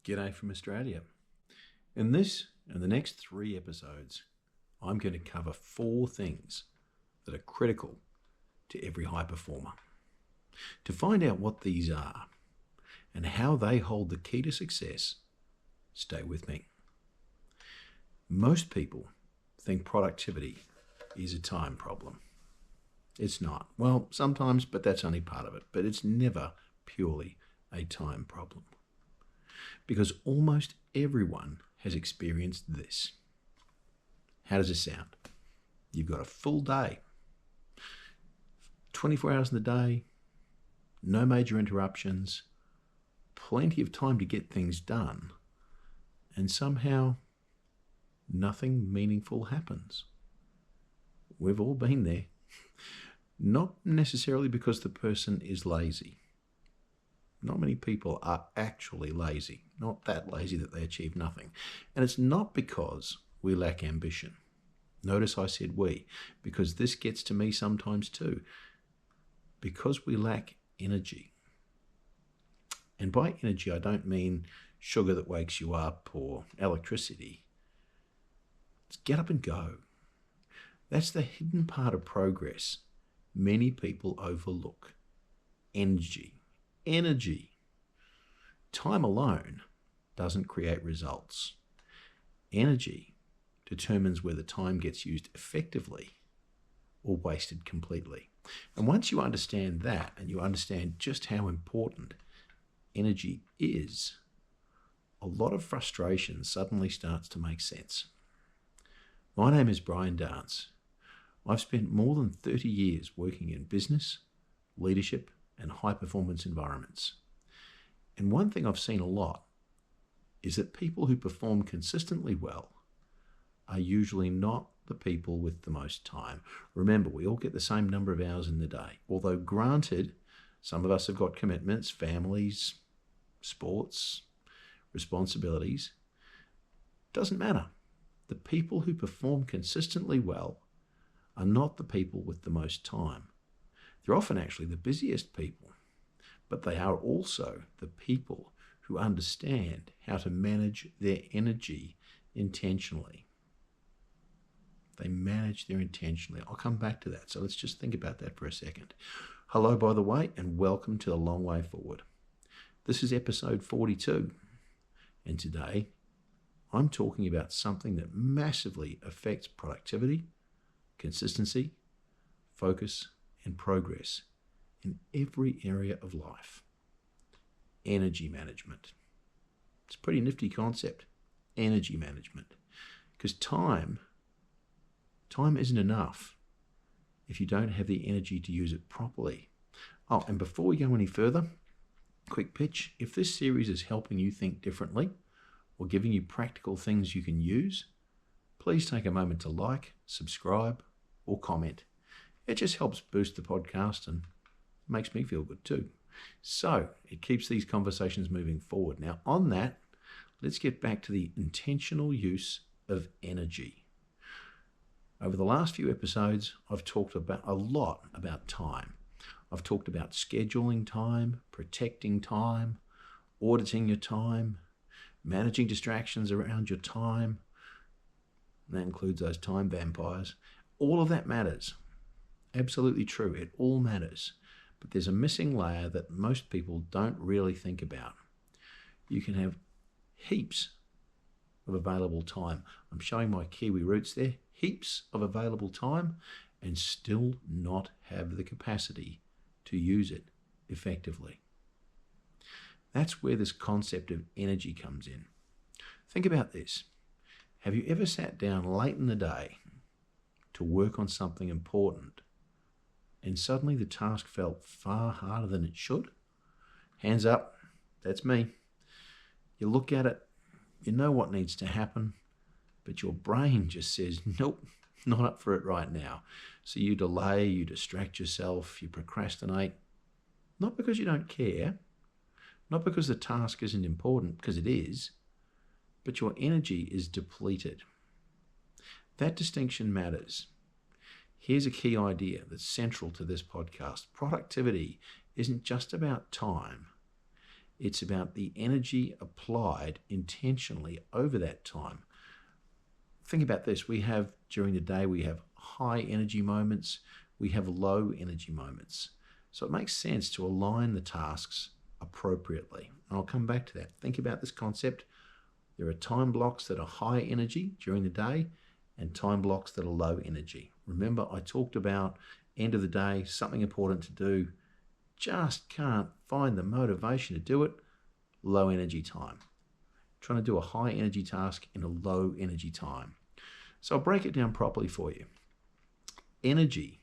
G'day from Australia. In this and the next 3 episodes, I'm going to cover 4 things that are critical to every high performer. To find out what these are and how they hold the key to success, stay with me. Most people think productivity is a time problem. It's not. Well, sometimes, but that's only part of it. But it's never purely a time problem. Because almost everyone has experienced this. How does it sound? You've got a full day, 24 hours in the day, no major interruptions, plenty of time to get things done, and somehow nothing meaningful happens. We've all been there. Not necessarily because the person is lazy. Not many people are actually lazy, not that lazy that they achieve nothing. And it's not because we lack ambition. Notice I said we, because this gets to me sometimes too. Because we lack energy. And by energy, I don't mean sugar that wakes you up or electricity. It's get up and go. That's the hidden part of progress many people overlook. Energy. Time alone doesn't create results. Energy determines whether time gets used effectively or wasted completely. And once you understand that and you understand just how important energy is, a lot of frustration suddenly starts to make sense. My name is Brian Dance. I've spent more than 30 years working in business, leadership, and high-performance environments. And one thing I've seen a lot is that people who perform consistently well are usually not the people with the most time. Remember, we all get the same number of hours in the day. Although granted, some of us have got commitments, families, sports, responsibilities. Doesn't matter. The people who perform consistently well are not the people with the most time. They're often actually the busiest people, but they are also the people who understand how to manage their energy intentionally. They manage their intentionally. I'll come back to that. So let's just think about that for a second. Hello, by the way, and welcome to The Long Way Forward. This is episode 42. And today, I'm talking about something that massively affects productivity, consistency, focus, and progress in every area of life. Energy management. It's a pretty nifty concept, energy management. Because time isn't enough if you don't have the energy to use it properly. Oh, and before we go any further, quick pitch. If this series is helping you think differently or giving you practical things you can use, please take a moment to like, subscribe, or comment. It just helps boost the podcast and makes me feel good too. So it keeps these conversations moving forward. Now on that, let's get back to the intentional use of energy. Over the last few episodes, I've talked about a lot about time. I've talked about scheduling time, protecting time, auditing your time, managing distractions around your time. And that includes those time vampires. All of that matters. Absolutely true. It all matters. But there's a missing layer that most people don't really think about. You can have heaps of available time. I'm showing my Kiwi roots there. Heaps of available time and still not have the capacity to use it effectively. That's where this concept of energy comes in. Think about this. Have you ever sat down late in the day to work on something important and suddenly the task felt far harder than it should? Hands up, that's me. You look at it, you know what needs to happen, but your brain just says, nope, not up for it right now. So you delay, you distract yourself, you procrastinate, not because you don't care, not because the task isn't important, because it is, but your energy is depleted. That distinction matters. Here's a key idea that's central to this podcast. Productivity isn't just about time. It's about the energy applied intentionally over that time. Think about this. During the day, we have high energy moments, we have low energy moments. So it makes sense to align the tasks appropriately. And I'll come back to that. Think about this concept. There are time blocks that are high energy during the day and time blocks that are low energy. Remember, I talked about end of the day, something important to do, just can't find the motivation to do it, low energy time. Trying to do a high energy task in a low energy time. So I'll break it down properly for you. Energy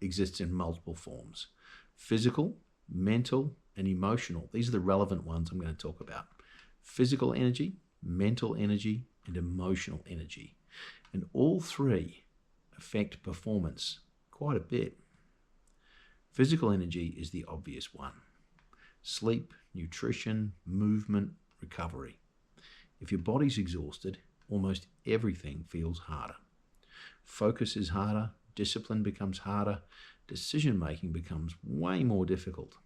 exists in multiple forms: physical, mental, and emotional. These are the relevant ones I'm going to talk about. Physical energy, mental energy, and emotional energy. And all three affect performance quite a bit. Physical energy is the obvious one. Sleep, nutrition, movement, recovery. If your body's exhausted, almost everything feels harder. Focus is harder, discipline becomes harder, decision-making becomes way more difficult.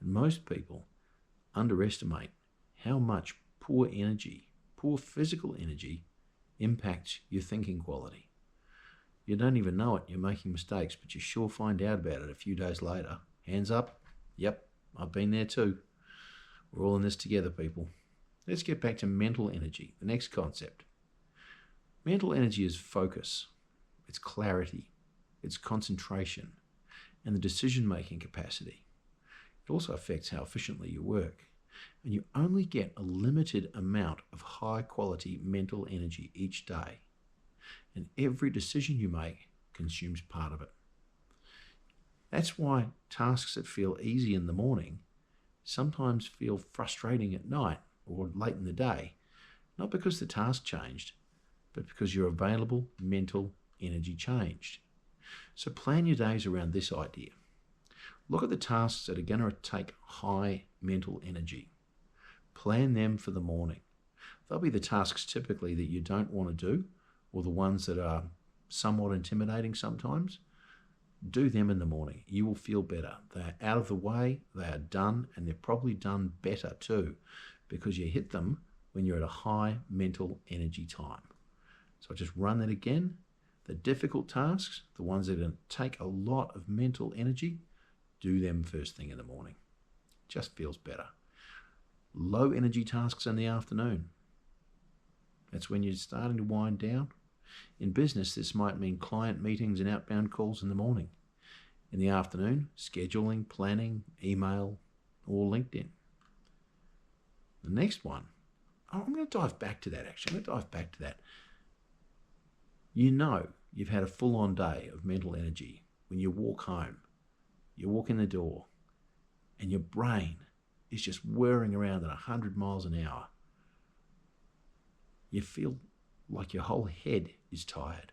And most people underestimate how much poor energy, poor physical energy, impacts your thinking quality. You don't even know it, you're making mistakes, but you sure find out about it a few days later. Hands up. Yep, I've been there too. We're all in this together, people. Let's get back to mental energy, the next concept. Mental energy is focus, it's clarity, it's concentration, and the decision-making capacity. It also affects how efficiently you work. And you only get a limited amount of high-quality mental energy each day. And every decision you make consumes part of it. That's why tasks that feel easy in the morning sometimes feel frustrating at night or late in the day, not because the task changed, but because your available mental energy changed. So plan your days around this idea. Look at the tasks that are going to take high mental energy. Plan them for the morning. They'll be the tasks typically that you don't want to do, or the ones that are somewhat intimidating sometimes. Do them in the morning. You will feel better. They're out of the way, they are done, and they're probably done better too, because you hit them when you're at a high mental energy time. So I'll just run that again. The difficult tasks, the ones that are going to take a lot of mental energy, do them first thing in the morning. Just feels better. Low energy tasks in the afternoon. That's when you're starting to wind down. In business, this might mean client meetings and outbound calls in the morning. In the afternoon, scheduling, planning, email, or LinkedIn. The next one, I'm going to dive back to that actually. I'm going to dive back to that. You know you've had a full-on day of mental energy when you walk home, you walk in the door, and your brain is just whirring around at 100 miles an hour. You feel like your whole head is tired.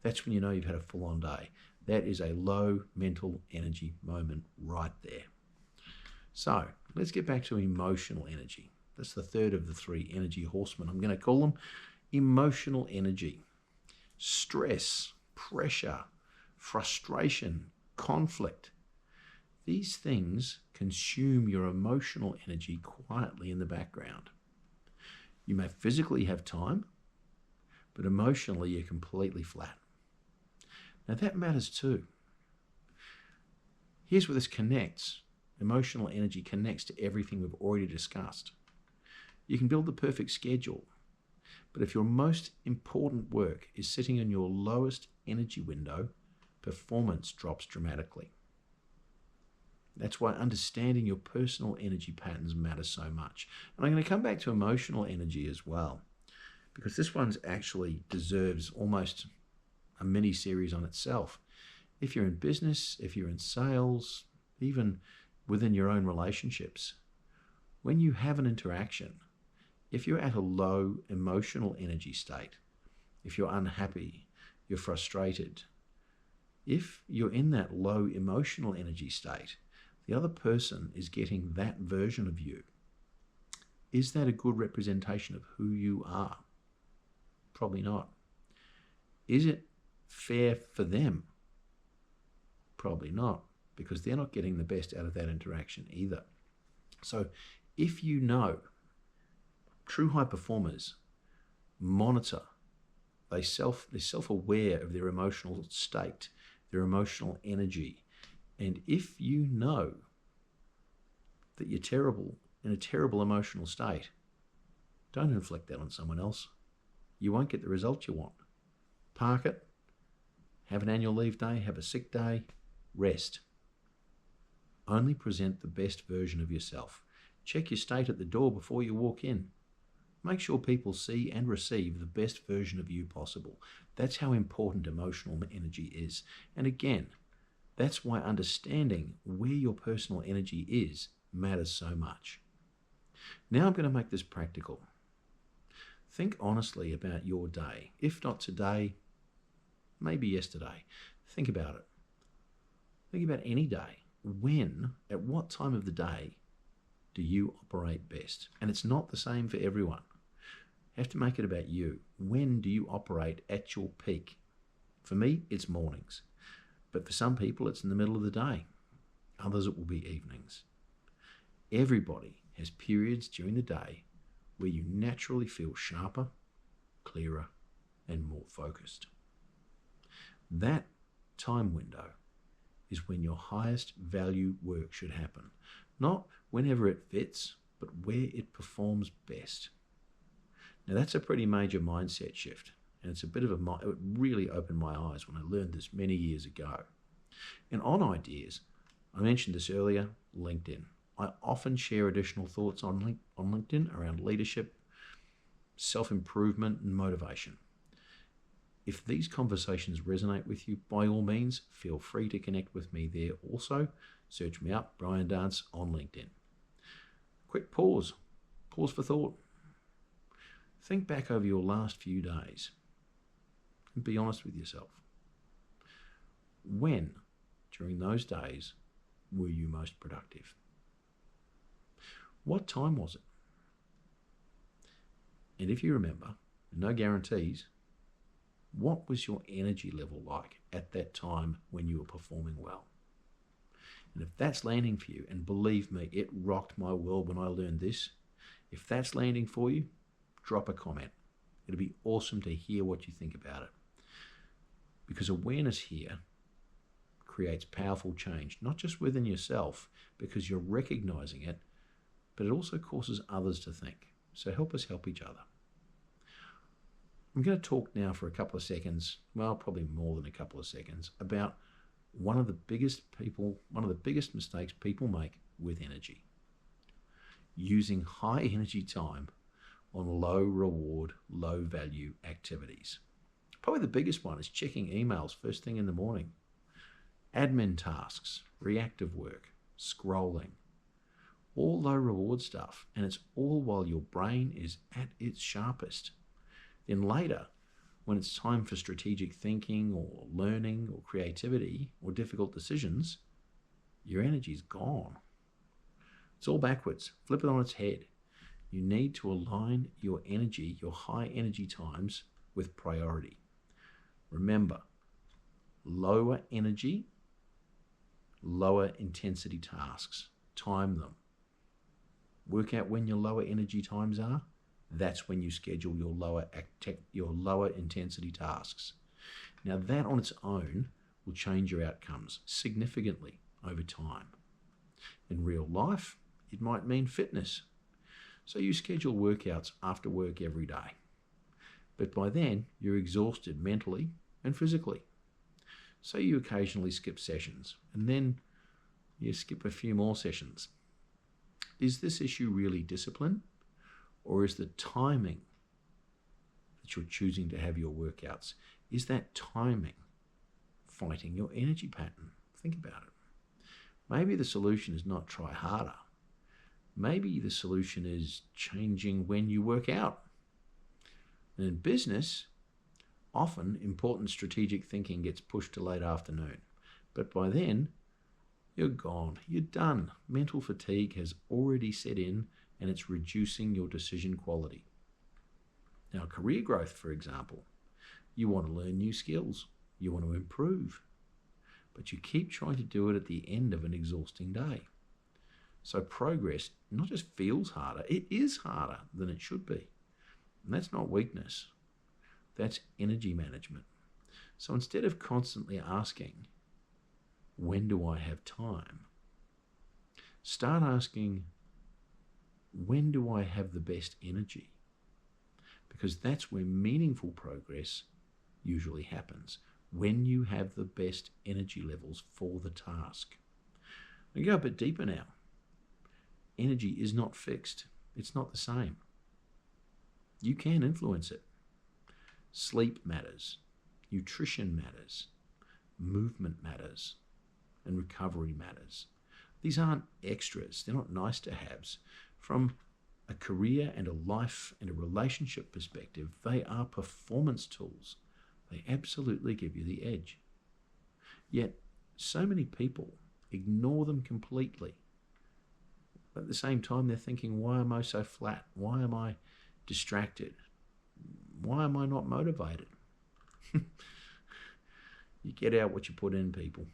That's when you know you've had a full-on day. That is a low mental energy moment right there. So let's get back to emotional energy. That's the third of the three energy horsemen. I'm going to call them emotional energy. Stress, pressure, frustration, conflict. These things consume your emotional energy quietly in the background. You may physically have time, but emotionally you're completely flat. Now that matters too. Here's where this connects. Emotional energy connects to everything we've already discussed. You can build the perfect schedule, but if your most important work is sitting in your lowest energy window, performance drops dramatically. That's why understanding your personal energy patterns matters so much. And I'm going to come back to emotional energy as well, because this one's actually deserves almost a mini series on itself. If you're in business, if you're in sales, even within your own relationships, when you have an interaction, if you're at a low emotional energy state, if you're unhappy, you're frustrated, if you're in that low emotional energy state, the other person is getting that version of you. Is that a good representation of who you are? Probably not. Is it fair for them? Probably not, because they're not getting the best out of that interaction either. So if you know true high performers monitor, they're self-aware of their emotional state, their emotional energy. And if you know that you're terrible, in a terrible emotional state, don't inflict that on someone else. You won't get the result you want. Park it, have an annual leave day, have a sick day, rest. Only present the best version of yourself. Check your state at the door before you walk in. Make sure people see and receive the best version of you possible. That's how important emotional energy is. And again, that's why understanding where your personal energy is matters so much. Now I'm going to make this practical. Think honestly about your day. If not today, maybe yesterday. Think about it. Think about any day. When, at what time of the day do you operate best? And it's not the same for everyone. You have to make it about you. When do you operate at your peak? For me, it's mornings. But for some people, it's in the middle of the day. Others, it will be evenings. Everybody has periods during the day where you naturally feel sharper, clearer, and more focused. That time window is when your highest value work should happen. Not whenever it fits, but where it performs best. Now that's a pretty major mindset shift, and it's a bit of it really opened my eyes when I learned this many years ago. And on ideas, I mentioned this earlier, LinkedIn. I often share additional thoughts on LinkedIn around leadership, self-improvement, and motivation. If these conversations resonate with you, by all means, feel free to connect with me there also. Search me up, Brian Dance, on LinkedIn. Quick pause. Pause for thought. Think back over your last few days and be honest with yourself. When, during those days, were you most productive? What time was it? And if you remember, no guarantees, what was your energy level like at that time when you were performing well? And if that's landing for you, and believe me, it rocked my world when I learned this, if that's landing for you, drop a comment. It'll be awesome to hear what you think about it. Because awareness here creates powerful change, not just within yourself, because you're recognizing it, but it also causes others to think. So help us help each other. I'm going to talk now for a couple of seconds, well, probably more than a couple of seconds, about one of the biggest mistakes people make with energy. Using high energy time on low reward, low value activities. Probably the biggest one is checking emails first thing in the morning. Admin tasks, reactive work, scrolling, all low reward stuff, and it's all while your brain is at its sharpest. Then later, when it's time for strategic thinking or learning or creativity or difficult decisions, your energy's gone. It's all backwards. Flip it on its head. You need to align your energy, your high energy times, with priority. Remember, lower energy, lower intensity tasks. Time them. Work out when your lower energy times are. That's when you schedule your lower intensity tasks. Now that on its own will change your outcomes significantly over time. In real life, it might mean fitness. So you schedule workouts after work every day. But by then, you're exhausted mentally and physically. So you occasionally skip sessions, and then you skip a few more sessions. Is this issue really discipline? Or is the timing that you're choosing to have your workouts, is that timing fighting your energy pattern? Think about it. Maybe the solution is not try harder. Maybe the solution is changing when you work out. And in business, often important strategic thinking gets pushed to late afternoon. But by then, you're gone. You're done. Mental fatigue has already set in, and it's reducing your decision quality. Now, career growth, for example, you want to learn new skills. You want to improve. But you keep trying to do it at the end of an exhausting day. So progress not just feels harder, it is harder than it should be. And that's not weakness. That's energy management. So instead of constantly asking, when do I have time? Start asking, when do I have the best energy? Because that's where meaningful progress usually happens, when you have the best energy levels for the task. We go a bit deeper now. Energy is not fixed. It's not the same. You can influence it. Sleep matters. Nutrition matters. Movement matters. And recovery matters. These aren't extras. They're not nice to haves. From a career and a life and a relationship perspective, they are performance tools. They absolutely give you the edge. Yet, so many people ignore them completely. But at the same time, they're thinking, why am I so flat? Why am I distracted? Why am I not motivated? You get out what you put in, people.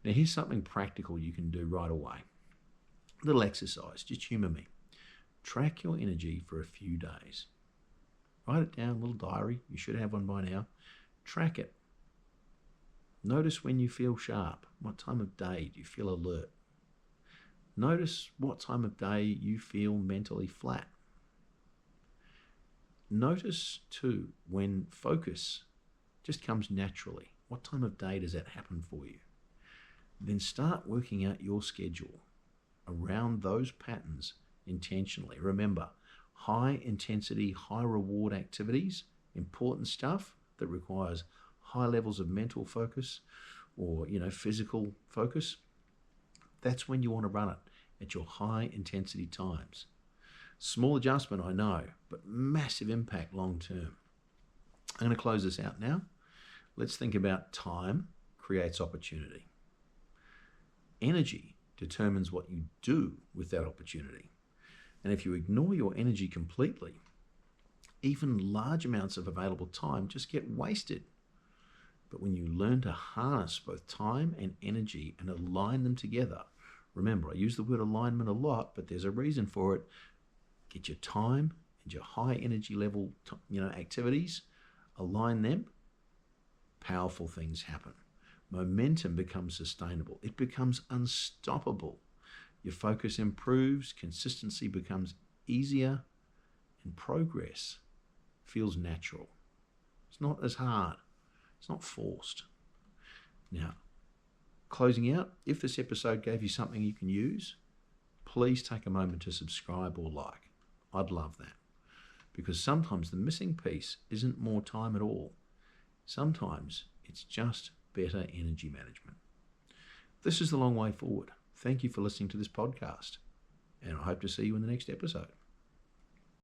Now, here's something practical you can do right away. A little exercise, just humour me. Track your energy for a few days. Write it down, a little diary. You should have one by now. Track it. Notice when you feel sharp. What time of day do you feel alert? Notice what time of day you feel mentally flat. Notice too when focus just comes naturally. What time of day does that happen for you? Then start working out your schedule around those patterns intentionally. Remember, high intensity, high reward activities, important stuff that requires high levels of mental focus or, physical focus. That's when you want to run it, at your high intensity times. Small adjustment, I know, but massive impact long term. I'm going to close this out now. Let's think about time creates opportunity. Energy determines what you do with that opportunity. And if you ignore your energy completely, even large amounts of available time just get wasted. But when you learn to harness both time and energy and align them together, remember, I use the word alignment a lot, but there's a reason for it. Get your time and your high energy level, activities, align them, powerful things happen. Momentum becomes sustainable. It becomes unstoppable. Your focus improves, consistency becomes easier, and progress feels natural. It's not as hard. It's not forced. Now, closing out, if this episode gave you something you can use, please take a moment to subscribe or like. I'd love that. Because sometimes the missing piece isn't more time at all. Sometimes it's just better energy management. This is the long way forward. Thank you for listening to this podcast, and I hope to see you in the next episode.